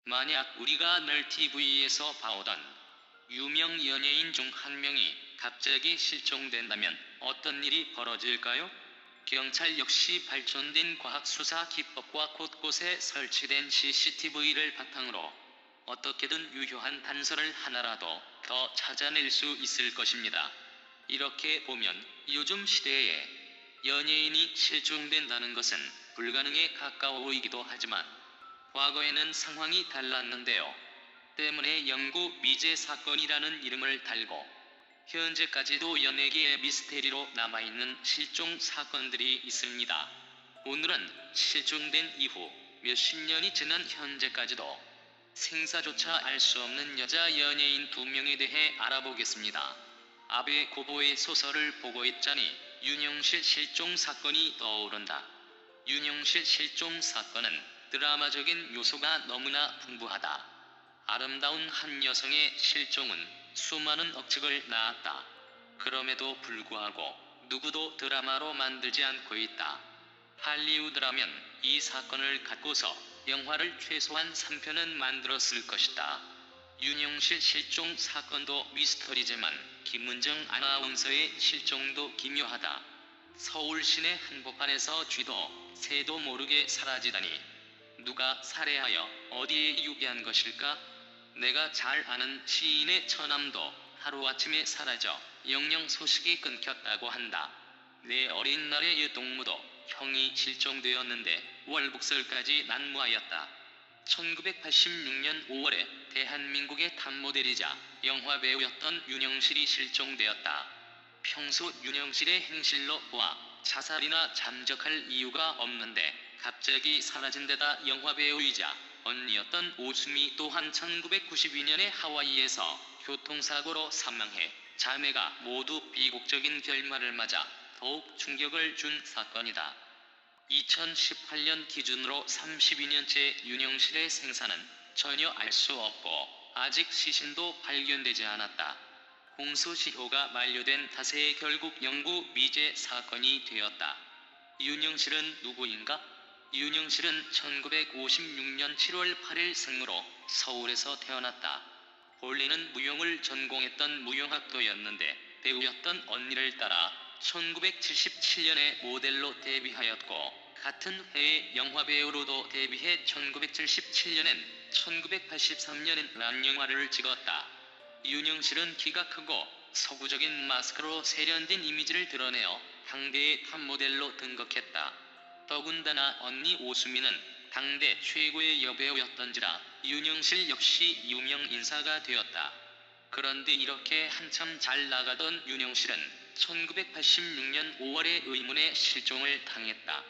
만약 우리가 늘 TV에서 봐오던 유명 연예인 중 한 명이 갑자기 실종된다면 어떤 일이 벌어질까요? 경찰 역시 발전된 과학수사 기법과 곳곳에 설치된 CCTV를 바탕으로 어떻게든 유효한 단서를 하나라도 더 찾아낼 수 있을 것입니다. 이렇게 보면 요즘 시대에 연예인이 실종된다는 것은 불가능에 가까워 보이기도 하지만 과거에는 상황이 달랐는데요. 때문에 영구 미제 사건이라는 이름을 달고 현재까지도 연예계의 미스테리로 남아있는 실종 사건들이 있습니다. 오늘은 실종된 이후 몇십 년이 지난 현재까지도 생사조차 알 수 없는 여자 연예인 2명에 대해 알아보겠습니다. 아베 고보의 소설을 보고 있자니 윤영실 실종 사건이 떠오른다. 윤영실 실종 사건은 드라마적인 요소가 너무나 풍부하다. 아름다운 한 여성의 실종은 수많은 억측을 낳았다. 그럼에도 불구하고 누구도 드라마로 만들지 않고 있다. 할리우드라면 이 사건을 갖고서 영화를 최소한 3편은 만들었을 것이다. 윤영실 실종 사건도 미스터리지만 김은정 아나운서의 실종도 기묘하다. 서울 시내 한복판에서 쥐도 새도 모르게 사라지다니 누가 살해하여 어디에 유기한 것일까? 내가 잘 아는 시인의 처남도 하루아침에 사라져 영영 소식이 끊겼다고 한다. 내 어린 날의 유동무도 형이 실종되었는데 월북설까지 난무하였다. 1986년 5월에 대한민국의 탑모델이자 영화배우였던 윤영실이 실종되었다. 평소 윤영실의 행실로 보아 자살이나 잠적할 이유가 없는데 갑자기 사라진 데다 영화배우이자 언니였던 오수미 또한 1992년에 하와이에서 교통사고로 사망해 자매가 모두 비극적인 결말을 맞아 더욱 충격을 준 사건이다. 2018년 기준으로 32년째 윤영실의 생사는 전혀 알 수 없고 아직 시신도 발견되지 않았다. 공소시효가 만료된 탓에 결국 영구 미제 사건이 되었다. 윤영실은 누구인가? 윤영실은 1956년 7월 8일 생으로 서울에서 태어났다. 본래는 무용을 전공했던 무용학도였는데 배우였던 언니를 따라 1977년에 모델로 데뷔하였고 같은 해에 영화배우로도 데뷔해 1977년엔 1983년엔 란영화를 찍었다. 윤영실은 키가 크고 서구적인 마스크로 세련된 이미지를 드러내어 당대의 탑모델로 등극했다. 더군다나 언니 오수미는 당대 최고의 여배우였던지라 윤영실 역시 유명 인사가 되었다. 그런데 이렇게 한참 잘 나가던 윤영실은 1986년 5월에 의문의 실종을 당했다.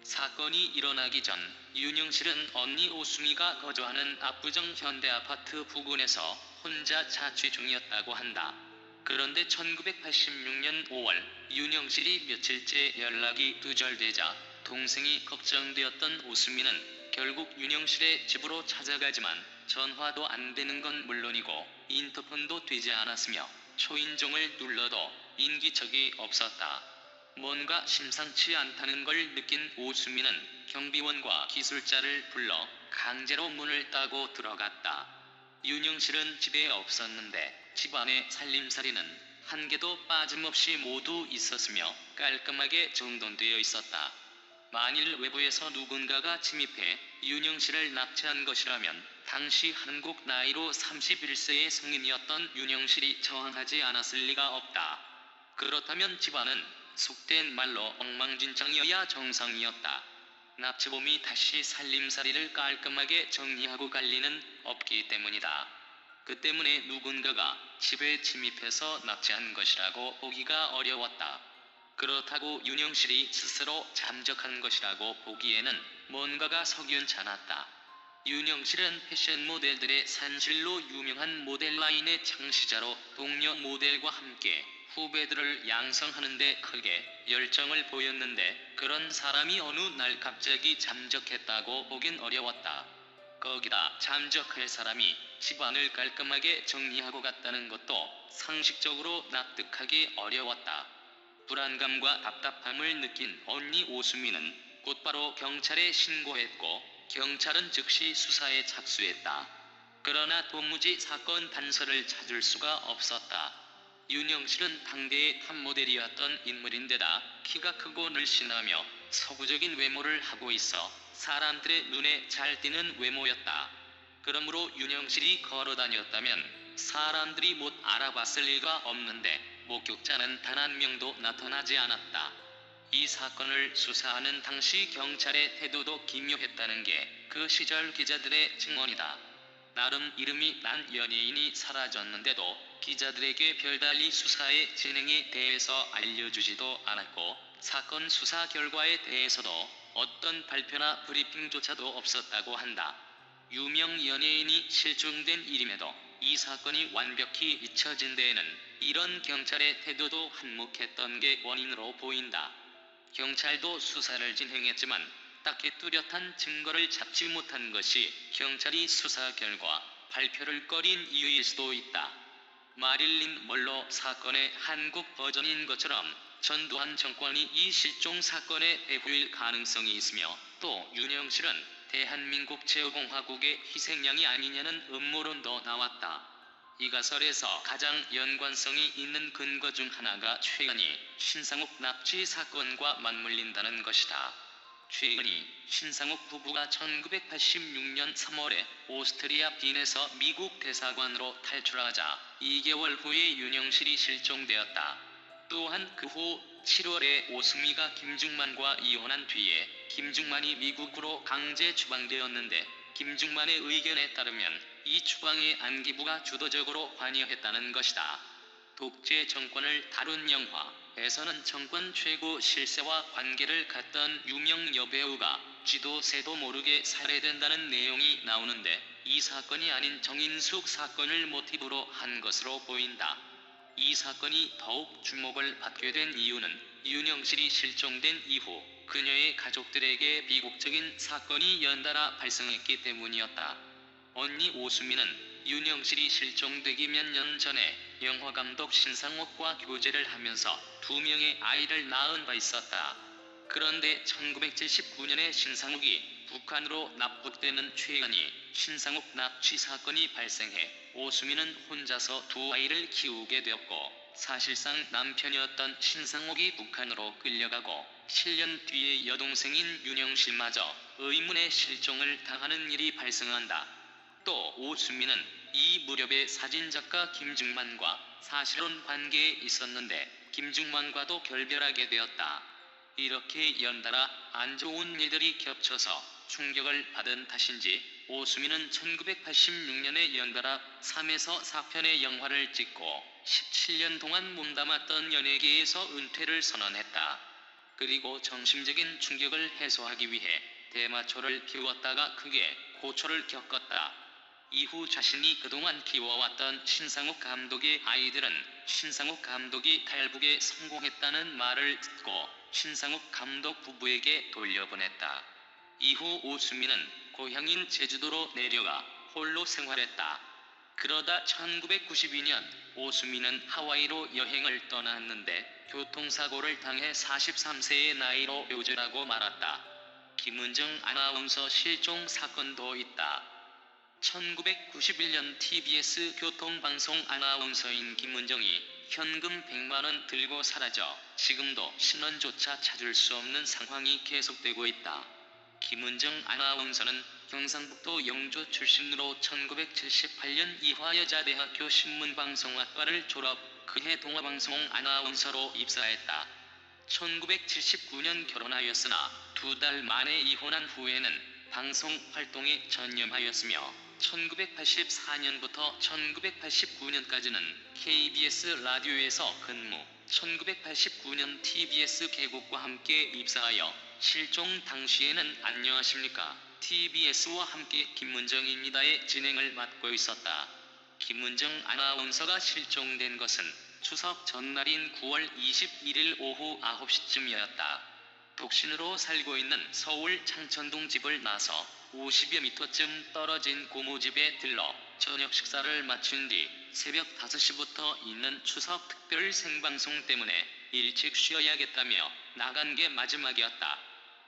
사건이 일어나기 전 윤영실은 언니 오수미가 거주하는 압구정 현대아파트 부근에서 혼자 자취 중이었다고 한다. 그런데 1986년 5월 윤영실이 며칠째 연락이 두절되자 동생이 걱정되었던 오수미는 결국 윤영실의 집으로 찾아가지만 전화도 안 되는 건 물론이고 인터폰도 되지 않았으며 초인종을 눌러도 인기척이 없었다. 뭔가 심상치 않다는 걸 느낀 오수미는 경비원과 기술자를 불러 강제로 문을 따고 들어갔다. 윤영실은 집에 없었는데 집안에 살림살이는 한 개도 빠짐없이 모두 있었으며 깔끔하게 정돈되어 있었다. 만일 외부에서 누군가가 침입해 윤영실을 납치한 것이라면 당시 한국 나이로 31세의 성인이었던 윤영실이 저항하지 않았을 리가 없다. 그렇다면 집안은 속된 말로 엉망진창이어야 정상이었다. 납치범이 다시 살림살이를 깔끔하게 정리하고 갈 리는 없기 때문이다. 그 때문에 누군가가 집에 침입해서 납치한 것이라고 보기가 어려웠다. 그렇다고 윤영실이 스스로 잠적한 것이라고 보기에는 뭔가가 석연찮았다. 윤영실은 패션 모델들의 산실로 유명한 모델 라인의 창시자로 동료 모델과 함께 후배들을 양성하는 데 크게 열정을 보였는데 그런 사람이 어느 날 갑자기 잠적했다고 보긴 어려웠다. 거기다 잠적할 사람이 집안을 깔끔하게 정리하고 갔다는 것도 상식적으로 납득하기 어려웠다. 불안감과 답답함을 느낀 언니 오수미는 곧바로 경찰에 신고했고 경찰은 즉시 수사에 착수했다. 그러나 도무지 사건 단서를 찾을 수가 없었다. 윤영실은 당대의 탑모델이었던 인물인데다 키가 크고 늘씬하며 서구적인 외모를 하고 있어 사람들의 눈에 잘 띄는 외모였다. 그러므로 윤영실이 걸어다녔다면 사람들이 못 알아봤을 리가 없는데 목격자는 단 한 명도 나타나지 않았다. 이 사건을 수사하는 당시 경찰의 태도도 기묘했다는 게 그 시절 기자들의 증언이다. 나름 이름이 난 연예인이 사라졌는데도 기자들에게 별달리 수사의 진행에 대해서 알려주지도 않았고 사건 수사 결과에 대해서도 어떤 발표나 브리핑조차도 없었다고 한다. 유명 연예인이 실종된 일임에도 이 사건이 완벽히 잊혀진 데에는 이런 경찰의 태도도 한몫했던 게 원인으로 보인다. 경찰도 수사를 진행했지만 딱히 뚜렷한 증거를 잡지 못한 것이 경찰이 수사 결과 발표를 꺼린 이유일 수도 있다. 마릴린 먼로 사건의 한국 버전인 것처럼 전두환 정권이 이 실종 사건의 배후일 가능성이 있으며 또 윤영실은 대한민국 제후공화국의 희생양이 아니냐는 음모론도 나왔다. 이 가설에서 가장 연관성이 있는 근거 중 하나가 최은희, 신상욱 납치 사건과 맞물린다는 것이다. 최은희, 신상욱 부부가 1986년 3월에 오스트리아 빈에서 미국 대사관으로 탈출하자 2개월 후에 윤영실이 실종되었다. 또한 그 후 7월에 오수미가 김중만과 이혼한 뒤에 김중만이 미국으로 강제 추방되었는데 김중만의 의견에 따르면 이 추방에 안기부가 주도적으로 관여했다는 것이다. 독재 정권을 다룬 영화에서는 정권 최고 실세와 관계를 갖던 유명 여배우가 쥐도 새도 모르게 살해된다는 내용이 나오는데 이 사건이 아닌 정인숙 사건을 모티브로 한 것으로 보인다. 이 사건이 더욱 주목을 받게 된 이유는 윤영실이 실종된 이후 그녀의 가족들에게 비극적인 사건이 연달아 발생했기 때문이었다. 언니 오수미는 윤영실이 실종되기 몇 년 전에 영화감독 신상옥과 교제를 하면서 2명의 아이를 낳은 바 있었다. 그런데 1979년에 신상옥이 북한으로 납북되는 최은희, 신상옥 납치 사건이 발생해 오수미는 혼자서 2아이를 키우게 되었고 사실상 남편이었던 신상옥이 북한으로 끌려가고 7년 뒤에 여동생인 윤영실마저 의문의 실종을 당하는 일이 발생한다. 또 오수미는 이 무렵에 사진작가 김중만과 사실혼 관계에 있었는데 김중만과도 결별하게 되었다. 이렇게 연달아 안 좋은 일들이 겹쳐서 충격을 받은 탓인지 오수미는 1986년에 연달아 3에서 4편의 영화를 찍고 17년 동안 몸담았던 연예계에서 은퇴를 선언했다. 그리고 정신적인 충격을 해소하기 위해 대마초를 피웠다가 크게 고초를 겪었다. 이후 자신이 그동안 키워왔던 신상욱 감독의 아이들은 신상욱 감독이 탈북에 성공했다는 말을 듣고 신상욱 감독 부부에게 돌려보냈다. 이후 오수미는 고향인 제주도로 내려가 홀로 생활했다. 그러다 1992년 오수미는 하와이로 여행을 떠났는데 교통사고를 당해 43세의 나이로 묘절하고 말았다. 김은정 아나운서 실종 사건도 있다. 1991년 TBS 교통방송 아나운서인 김은정이 현금 100만원 들고 사라져 지금도 신원조차 찾을 수 없는 상황이 계속되고 있다. 김은정 아나운서는 경상북도 영주 출신으로 1978년 이화여자대학교 신문방송학과를 졸업, 그해 동아방송 아나운서로 입사했다. 1979년 결혼하였으나 2달 만에 이혼한 후에는 방송 활동에 전념하였으며 1984년부터 1989년까지는 KBS 라디오에서 근무, 1989년 TBS 개국과 함께 입사하여 실종 당시에는 안녕하십니까 TBS와 함께 김문정입니다의 진행을 맡고 있었다. 김문정 아나운서가 실종된 것은 추석 전날인 9월 21일 오후 9시쯤이었다. 독신으로 살고 있는 서울 창천동 집을 나서 50여 미터쯤 떨어진 고모집에 들러 저녁 식사를 마친 뒤 새벽 5시부터 있는 추석 특별 생방송 때문에 일찍 쉬어야겠다며 나간 게 마지막이었다.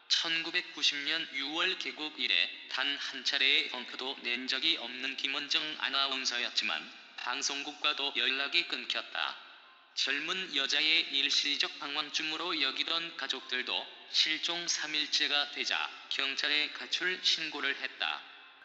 1990년 6월 개국 이래 단 한 차례의 벙커도 낸 적이 없는 김원정 아나운서였지만 방송국과도 연락이 끊겼다. 젊은 여자의 일시적 방황쯤으로 여기던 가족들도 실종 3일째가 되자 경찰에 가출 신고를 했다.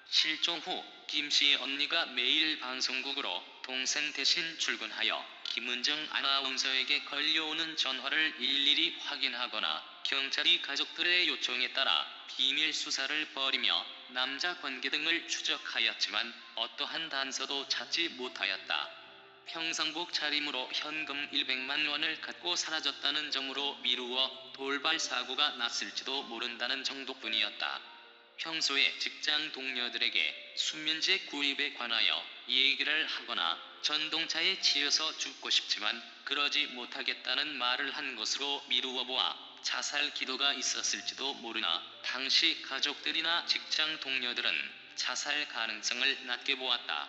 실종 후 김씨의 언니가 매일 방송국으로 동생 대신 출근하여 김은정 아나운서에게 걸려오는 전화를 일일이 확인하거나 경찰이 가족들의 요청에 따라 비밀 수사를 벌이며 남자 관계 등을 추적하였지만 어떠한 단서도 찾지 못하였다. 평상복 차림으로 현금 100만 원을 갖고 사라졌다는 점으로 미루어 돌발 사고가 났을지도 모른다는 정도뿐이었다. 평소에 직장 동료들에게 수면제 구입에 관하여 얘기를 하거나 전동차에 치여서 죽고 싶지만 그러지 못하겠다는 말을 한 것으로 미루어 보아 자살 기도가 있었을지도 모르나 당시 가족들이나 직장 동료들은 자살 가능성을 낮게 보았다.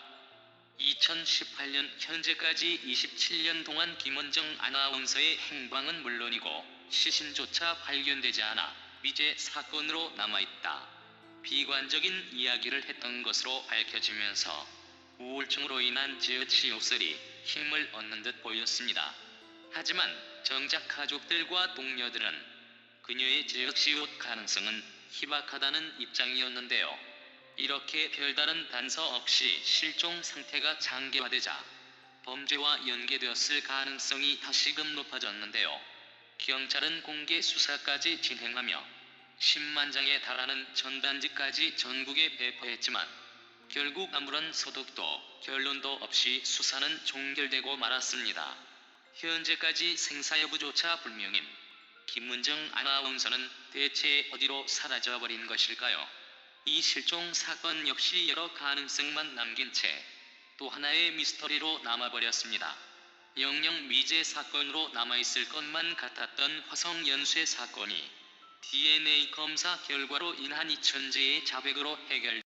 2018년 현재까지 27년 동안 김원정 아나운서의 행방은 물론이고 시신조차 발견되지 않아 미제 사건으로 남아있다. 비관적인 이야기를 했던 것으로 밝혀지면서 우울증으로 인한 지읒시옷설이 힘을 얻는 듯 보였습니다. 하지만 정작 가족들과 동료들은 그녀의 지읒시옷 가능성은 희박하다는 입장이었는데요. 이렇게 별다른 단서 없이 실종 상태가 장기화되자 범죄와 연계되었을 가능성이 다시금 높아졌는데요. 경찰은 공개 수사까지 진행하며 10만 장에 달하는 전단지까지 전국에 배포했지만 결국 아무런 소득도 결론도 없이 수사는 종결되고 말았습니다. 현재까지 생사 여부조차 불명인 김은정 아나운서는 대체 어디로 사라져버린 것일까요? 이 실종 사건 역시 여러 가능성만 남긴 채 또 하나의 미스터리로 남아버렸습니다. 영영 미제 사건으로 남아있을 것만 같았던 화성 연쇄 사건이 DNA 검사 결과로 인한 이천재의 자백으로 해결